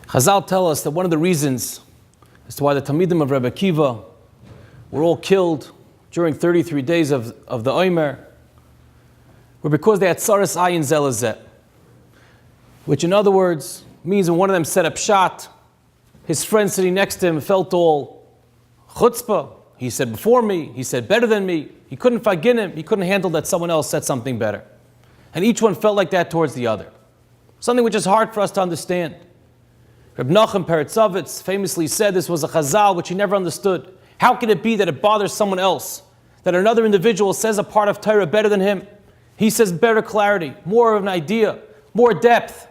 Chazal tell us that one of the reasons as to why the Talmidim of Rebbe Akiva were all killed during 33 days of the Emor were because they had tsaras ayin zelazet, which in other words means when one of them said a pshat, his friend sitting next to him felt all chutzpah. He said before me, he said better than me. He couldn't fagin him, he couldn't handle that someone else said something better. And each one felt like that towards the other. Something which is hard for us to understand. Reb Nachum Peretzovitz famously said this was a chazal which he never understood. How can it be that it bothers someone else, that another individual says a part of Torah better than him? He says better clarity, more of an idea, more depth.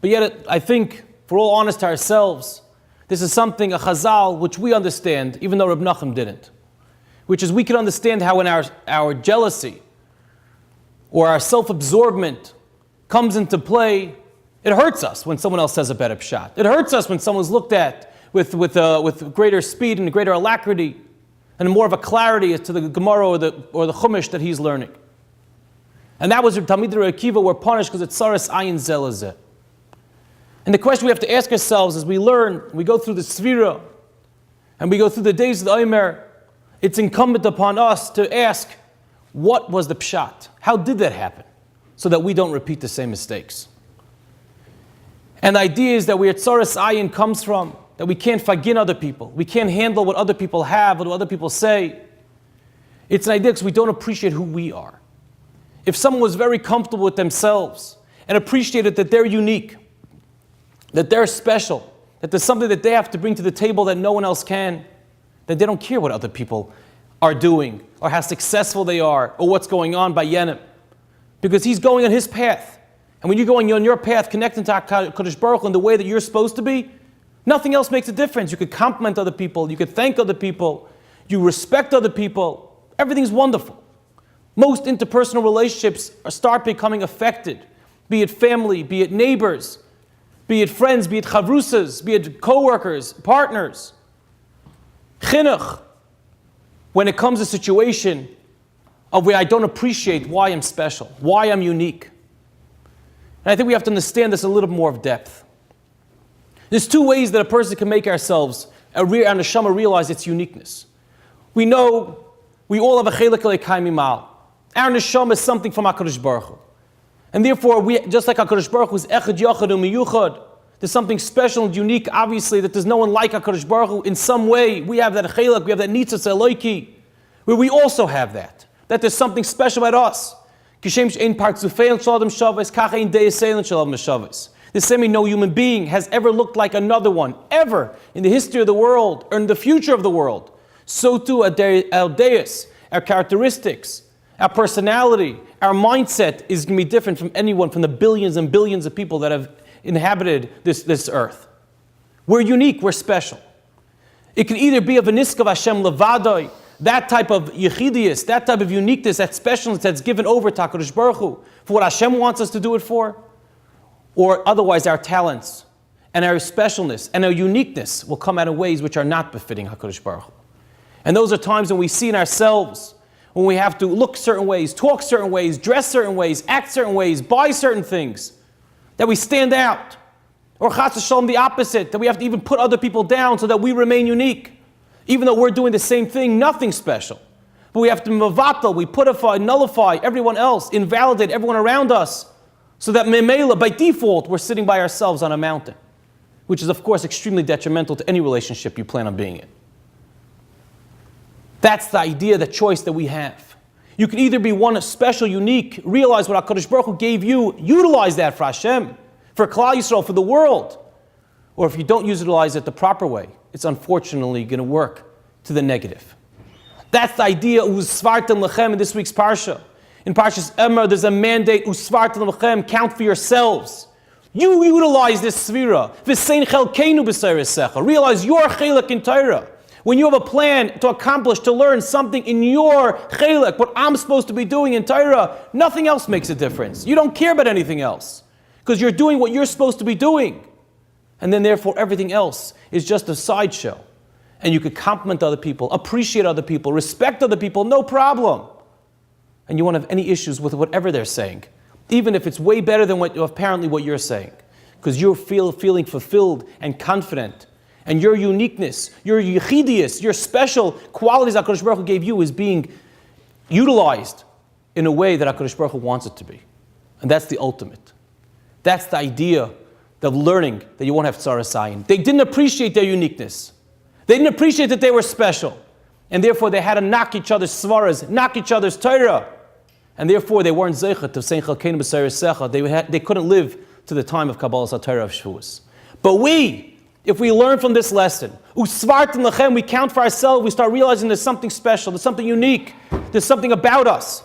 But yet I think, if we're all honest to ourselves, this is something, a chazal, which we understand, even though Reb Nachum didn't. Which is we can understand how in our jealousy or our self-absorbment comes into play. It hurts us when someone else says a better pshat. It hurts us when someone's looked at with greater speed and greater alacrity and more of a clarity as to the Gemara or the Chumash that he's learning. And that was Talmidei Rebbe Akiva were punished because it's tsaras ayin zelazeh. And the question we have to ask ourselves as we learn, we go through the Sfira, and we go through the days of the Emor, it's incumbent upon us to ask, what was the pshat? How did that happen? So that we don't repeat the same mistakes. And the idea is that where tsaras ayin comes from, that we can't fagin other people, we can't handle what other people have, what other people say. It's an idea because we don't appreciate who we are. If someone was very comfortable with themselves and appreciated that they're unique, that they're special, that there's something that they have to bring to the table that no one else can, then they don't care what other people are doing or how successful they are or what's going on by Yenim. Because he's going on his path. And when you're going on your path, connecting to HaKadosh Baruch Hu in the way that you're supposed to be, nothing else makes a difference. You could compliment other people, you could thank other people, you respect other people. Everything's wonderful. Most interpersonal relationships start becoming affected, be it family, be it neighbors, be it friends, be it chavrusas, be it co-workers, partners. Chinuch, when it comes to a situation of where I don't appreciate why I'm special, why I'm unique. And I think we have to understand this a little more of depth. There's two ways that a person can make ourselves, our neshama, realize its uniqueness. We know we all have a chelik elokai mimal. Our neshama is something from HaKadosh Baruch Hu. And therefore, we, just like HaKadosh Baruch Hu is echad yachad umiyuchad, there's something special and unique, obviously, that there's no one like HaKadosh Baruch Hu. In some way, we have that chelik, we have that nitzatz eloki, where we also have that there's something special about us. The same way no human being has ever looked like another one, ever, in the history of the world, or in the future of the world. So too, our deus, our characteristics, our personality, our mindset is going to be different from anyone, from the billions and billions of people that have inhabited this earth. We're unique, we're special. It can either be a v'niskav Hashem levadoi, that type of yechidius, that type of uniqueness, that specialness that's given over to HaKadosh Baruch Hu, for what Hashem wants us to do it for, or otherwise our talents and our specialness and our uniqueness will come out in ways which are not befitting HaKadosh Baruch Hu. And those are times when we see in ourselves, when we have to look certain ways, talk certain ways, dress certain ways, act certain ways, buy certain things, that we stand out. Or chas v'shalom, the opposite, that we have to even put other people down so that we remain unique. Even though we're doing the same thing, nothing special. But we have to mavatal, we putify, nullify everyone else, invalidate everyone around us, so that memela, by default, we're sitting by ourselves on a mountain, which is of course extremely detrimental to any relationship you plan on being in. That's the idea, the choice that we have. You can either be one special, unique, realize what HaKadosh Baruch Hu gave you, utilize that for Hashem, for Klal Yisrael, for the world. Or if you don't utilize it the proper way, it's unfortunately going to work to the negative. That's the idea of Usvartem Lechem in this week's Parsha. In Parshat Emor, there's a mandate, Usvartem Lechem, count for yourselves. You utilize this Sfira. V'sein chelkeinu b'seiresecha. Realize your chelik in Torah. When you have a plan to accomplish, to learn something in your chelik, what I'm supposed to be doing in Torah, nothing else makes a difference. You don't care about anything else. Because you're doing what you're supposed to be doing. And then therefore everything else is just a sideshow. And you could compliment other people, appreciate other people, respect other people, no problem. And you won't have any issues with whatever they're saying, even if it's way better than apparently what you're saying. because you're feeling fulfilled and confident. And your uniqueness, your yichidius, your special qualities HaKadosh Baruch Hu gave you is being utilized in a way that HaKadosh Baruch Hu wants it to be. And that's the ultimate. That's the idea of learning that you won't have tzaras ayin. They didn't appreciate their uniqueness. They didn't appreciate that they were special. And therefore they had to knock each other's svaras, knock each other's Torah. And therefore they weren't zeichet of saying chalkeinu b'sayir secha. They couldn't live to the time of Kabbalas HaTorah of Shavuos. But we, if we learn from this lesson, usvartim lechem, we count for ourselves, we start realizing there's something special, there's something unique, there's something about us.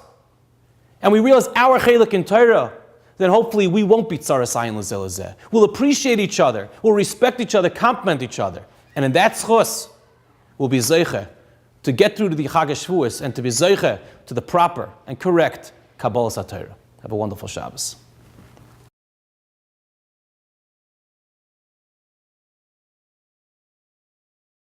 And we realize our chelik in Torah, then hopefully we won't be tzaras ayin l'zeh l'zeh. We'll appreciate each other, we'll respect each other, compliment each other. And in that schus, we'll be zeiche to get through to the Chag HaShavuos and to be zeiche to the proper and correct Kabbalas HaTorah. Have a wonderful Shabbos.